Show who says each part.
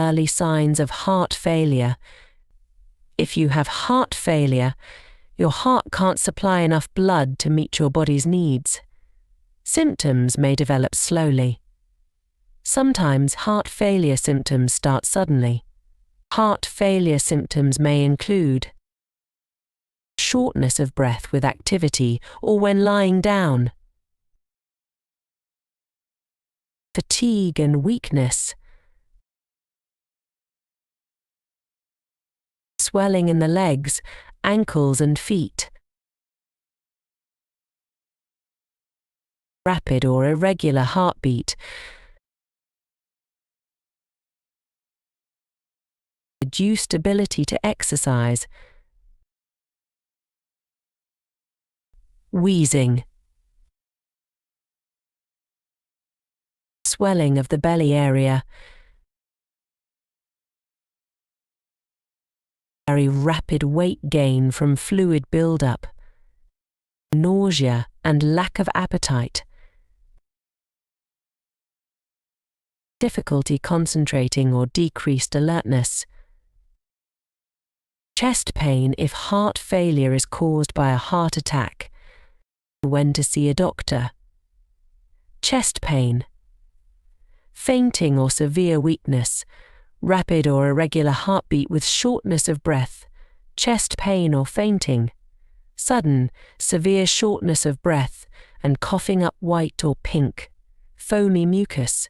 Speaker 1: early signs of heart failure. If you have heart failure, your heart can't supply enough blood to meet your body's needs. Symptoms may develop slowly. Sometimes heart failure symptoms start suddenly. Heart failure symptoms may include shortness of breath with activity or when lying down, fatigue and weakness, swelling in the legs, ankles and feet, rapid or irregular heartbeat, reduced ability to exercise, wheezing, swelling of the belly area, very rapid weight gain from fluid buildup, nausea and lack of appetite, difficulty concentrating or decreased alertness, chest pain if heart failure is caused by a heart attack, when to see a doctor, chest pain, fainting or severe weakness, rapid or irregular heartbeat with shortness of breath, chest pain or fainting, sudden, severe shortness of breath and coughing up white or pink, foamy mucus,